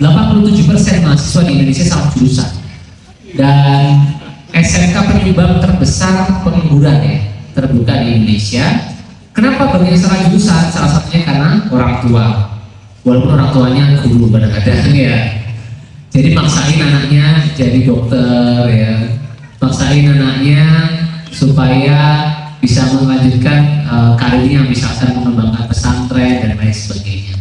87% mahasiswa di Indonesia salah jurusan. Dan SMK penyumbang terbesar pengangguran ya terbuka di Indonesia. Kenapa banyak salah jurusan? Salah satunya karena orang tua. Walaupun orang tuanya guru kadang-kadang ya. Jadi maksain anaknya jadi dokter ya. Maksain anaknya supaya bisa melanjutkan karirnya, misalkan mengembangkan pesantren dan lain sebagainya.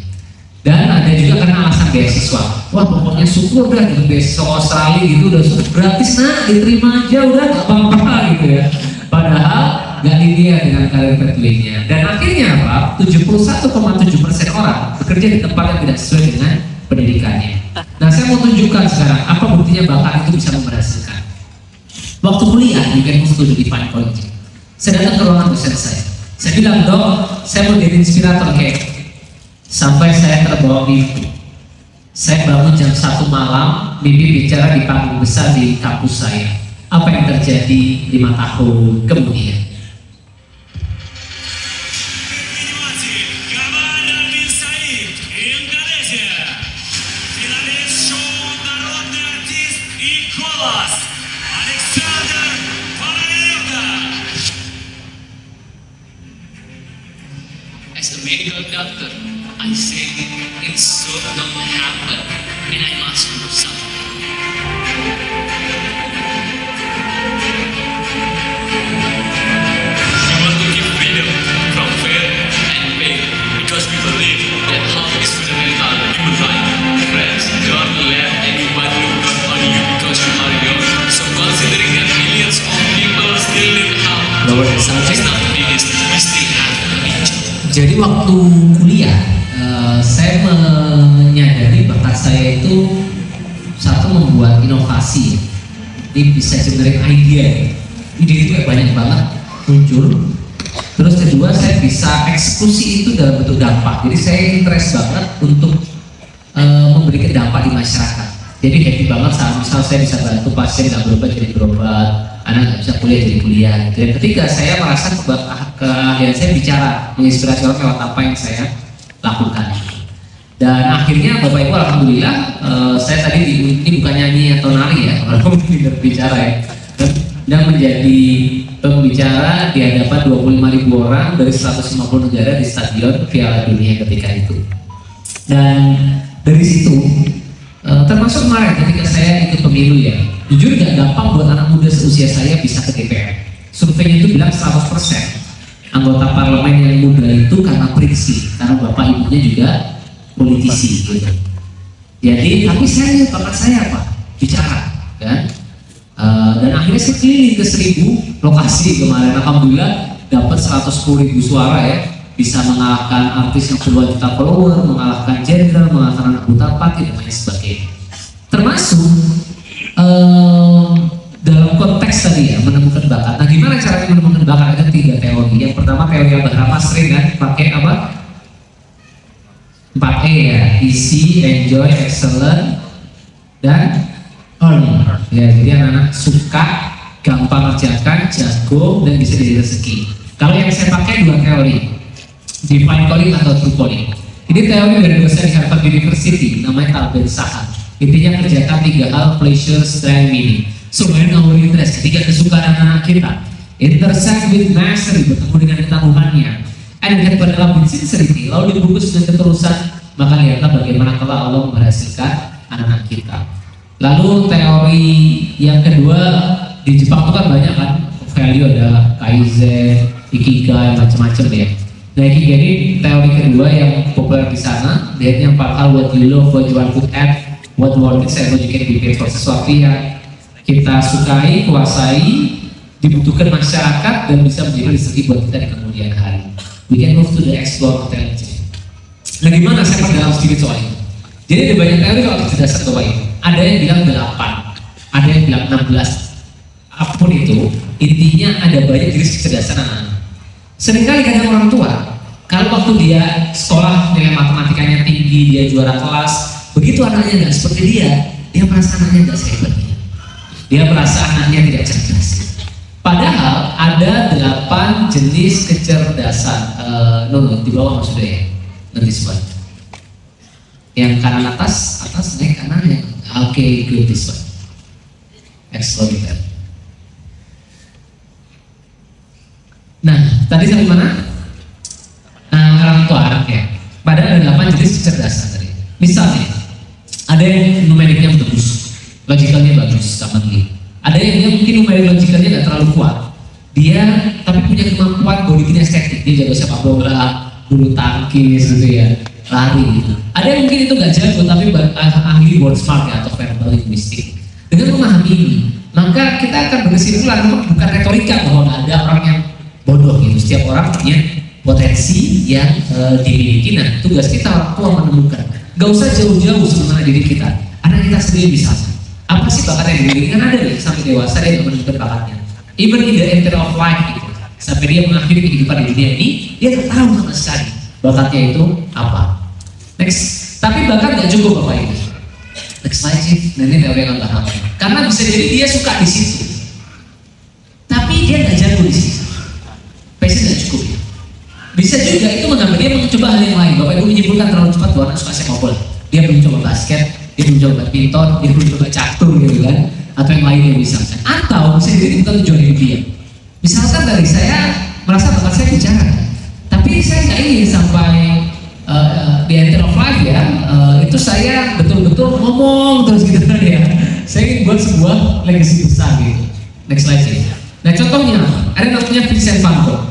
Dan ada juga karena alasan beasiswa. Wah pokoknya syukur dah gitu, beasiswa Australia gitu udah gratis nak, diterima aja udah gak apa-apa gitu ya. Padahal gak linear dengan karir pathway-nya. Dan akhirnya apa? 71,7% orang bekerja di tempat yang tidak sesuai dengan pendidikannya. Nah saya mau tunjukkan sekarang apa buktinya bakat itu bisa memberhasilkan. Waktu kuliah di Campus Studio di Fine College, saya datang ke ruangan dosen saya. Saya bilang, dok, saya mau jadi inspirator kayak. Sampai saya terbawa mimpi. Saya bangun jam 1 malam, mimpi bicara di panggung besar di kampus saya. Apa yang terjadi 5 tahun kemudian? As a medical doctor, I say it's so not happen and I must do something. We want to give freedom from fear and pain because we believe that health is fundamental human right. Friends, don't let anyone look down on you because you are young. So considering that millions of people still need help, it's not finished, we still have reach. Jadi waktu kuliah saya menyadari bakat saya itu satu membuat inovasi, ini bisa generate ide itu banyak banget muncul. Terus kedua saya bisa eksekusi itu dalam bentuk dampak. Jadi saya interest banget untuk memberikan dampak di masyarakat. Jadi happy banget saat misal saya bisa bantu pasien nggak berobat jadi berobat, anak nggak bisa kuliah jadi kuliah. Dan ketiga saya merasa keahlian saya bicara, menginspirasi orang lewat apa yang saya lakukan. Dan akhirnya Bapak Ibu alhamdulillah saya tadi ini bukan nyanyi atau nari ya, walaupun berbicara ya, dan menjadi pembicara di hadapan 25.000 orang dari 150 negara di stadion Piala Dunia ketika itu. Dan dari situ termasuk kemarin ketika saya ikut pemilu ya, jujur gak gampang buat anak muda seusia saya bisa ke DPR. Surveinya itu bilang 100% anggota parlemen yang muda itu karena prinsip, karena bapak ibunya juga politisi gitu. Jadi tapi saya bakat saya apa? Bicara kan. Dan akhirnya saya keliling ke 1.000 lokasi kemarin, alhamdulillah dapat 110.000 suara ya, bisa mengalahkan artis yang puluhan juta follower, mengalahkan jenderal, mengalahkan anak buta pati dan lain sebagainya. Termasuk dalam konteks tadi ya menemukan bakat. Nah gimana caranya menemukan bakat? Ada 3 teori. Yang pertama teori yang Bahama sering kan pakai apa? 4E ya, easy, enjoy, excellent, dan earn. Ya, jadi anak-anak suka, gampang kerjakan, jago, dan bisa jadi rezeki. Kalau yang saya pakai 2 teori, define calling atau true calling. Ini teori dari dosen di Harvard University, namanya Tal Ben Shahar. Intinya kerjakan 3 hal: pleasure, strength, meaning. So when our interest, ketika kesukaan anak-anak kita intersect with mastery, bertemu dengan ketangguhannya, and get dalam sincerity, lalu dibungkus dengan ketulusan, maka lihatlah bagaimana kalau Allah memberhasilkan anak-anak kita. Lalu teori yang kedua, di Jepang itu kan banyak kan value, ada kaizen, ikigai, macam-macam ya. Nah ikigai ini teori kedua yang populer di sana. Lihatnya 4 hal: what you love, what you want to add, what worth it, what you can be paid for, sesuatu yang kita sukai, kuasai, dibutuhkan masyarakat dan bisa menjadi rezeki buat kita di kemudian hari. We can move to the explore potential. Nah gimana saya dalam sedikit soal itu. Jadi ada banyak teori kalau kecerdasan Bapak Ibu. Ada yang bilang 8, ada yang bilang 16. Apapun itu, intinya ada banyak jenis kecerdasan anak-anak. Seringkali kadang orang tua, kalau waktu dia sekolah nilai matematikanya tinggi, dia juara kelas, begitu anaknya nggak seperti dia merasa anaknya nggak sehebat dia. Dia merasa anaknya tidak cerdas. Padahal ada 8 jenis kecerdasan. Di bawah maksudnya ya, nanti sebuah. Yang kanan atas naik Okay, good, this one. Explore that. Nah, tadi sampai mana? Orang tua anaknya. Padahal ada 8 jenis kecerdasan tadi. Misalnya, ada yang numeriknya bagus, logikalnya bagus, commonly. Ada yang dia mungkin numerik logikalnya nggak terlalu kuat. Dia tapi punya kemampuan body kinestetik, dia jago sepak bola, bulu tangkis gitu ya, lari gitu. Ada yang mungkin itu nggak jago tapi ahli word smart ya, atau verbal linguistic. Dengan memahami ini, maka kita akan berkesimpulan bukan retorika bahwa nggak ada orang yang bodoh gitu. Setiap orang punya potensi yang dimiliki. Nah, tugas kita orang tua menemukan. Gak usah jauh-jauh sebenarnya diri kita. Anak kita sendiri bisa. Apa sih bakat yang dimiliki? Kan ada nih sampai dewasa dia nggak menemukan bakatnya. Even in the end of life gitu. Sampai dia mengakhiri kehidupan di dunia ini, dia nggak tahu sama sekali bakatnya itu apa. Next. Tapi bakat nggak cukup Bapak Ibu. Next slide sih. Nah, ini teori yang paham. Karena bisa jadi dia suka di situ. Tapi dia nggak jago di situ. Passion nggak cukup. Bisa juga itu menambah dia mencoba hal yang lain. Bapak Ibu menyimpulkan terlalu cepat bahwa anak suka sepak bola. Dia belum coba basket, dia belum coba badminton, dia belum coba catur gitu kan, atau yang lain yang misalkan. Atau bisa jadi bukan tujuan hidup dia. Misalkan dari saya merasa bakat saya bicara, tapi saya nggak ingin sampai di end of life ya, itu saya betul-betul ngomong terus gitu kan ya. Saya ingin buat sebuah legacy besar gitu. Next slide sih. Nah contohnya ada namanya Vincent van Gogh.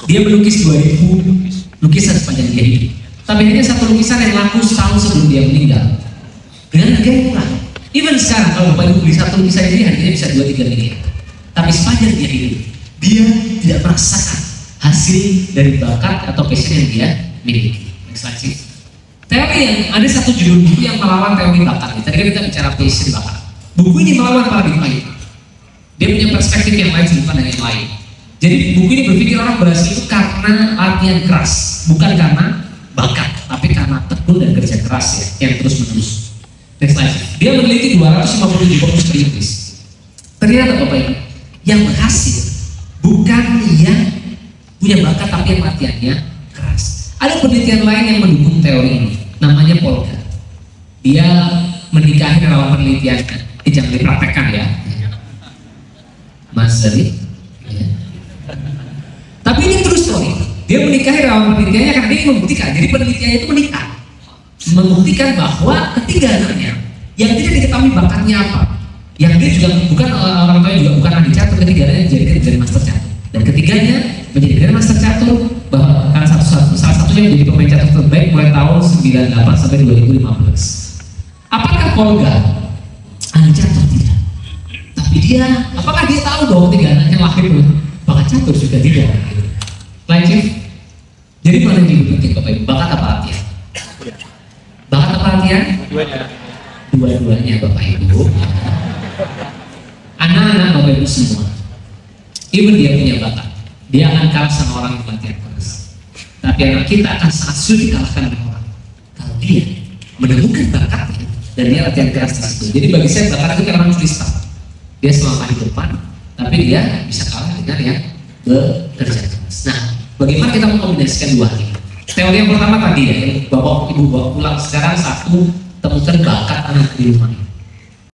Dia melukis 2000 lukisan sepanjang dia hidup. Tapi hanya satu lukisan yang laku setahun sebelum dia meninggal. Dengan harga yang murah. Even sekarang kalau Bapak Ibu beli satu lukisan ini harganya bisa 2-3 miliar. Tapi sepanjang dia hidup, dia tidak merasakan hasil dari bakat atau passion yang dia miliki. Next slide sih. Teori yang ada satu judul buku yang melawan teori bakat. Tadi kan kita bicara passion bakat. Buku ini melawan paradigma itu. Dia punya perspektif yang lain bukan dengan yang lain. Jadi buku ini berpikir orang berhasil itu karena latihan keras, bukan karena bakat, tapi karena tekun dan kerja keras ya, yang terus menerus. Next slide. Dia meneliti 257 fokus ke Inggris. Ternyata Bapak Ibu, yang berhasil bukan yang punya bakat tapi yang latihannya keras. Ada penelitian lain yang mendukung teori ini, namanya Polga. Dia menikahi relawan penelitiannya. Jangan dipraktekkan ya, Mas Zari. Tapi ini true story. Dia menikahi relawan penelitiannya karena dia membuktikan. Jadi penelitiannya itu menikah, membuktikan bahwa ketiga anaknya yang tidak diketahui bakatnya apa, yang dia juga bukan orang tua juga bukan ahli catur, ketiganya menjadi dari master catur, dan ketiganya menjadi dari master catur, bahkan salah satunya menjadi pemain catur terbaik mulai tahun 98 sampai 2015. Apakah Polga ahli catur? Tidak. Tapi dia, apakah dia tahu bahwa ketiga anaknya lahir bakat catur? Sudah tidak. Lanjut. Jadi mana yang lebih penting Bapak Ibu? Bakat apa latihan? Bakat apa latihan? Dua-duanya Bapak Ibu. Anak-anak Bapak Ibu semua, even dia punya bakat, dia akan kalah sama orang yang latihan keras. Tapi anak kita akan sangat sulit dikalahkan oleh orang kalau dia menemukan bakatnya dan dia latihan keras di situ. Jadi bagi saya bakat itu karena freestyle. Dia selama di depan, tapi dia bisa kalah dengan yang bekerja keras. Nah, bagaimana kita mengkombinasikan dua hal ini? Teori yang pertama tadi ya, yang Bapak Ibu bawa pulang sekarang satu, temukan bakat anak di rumah.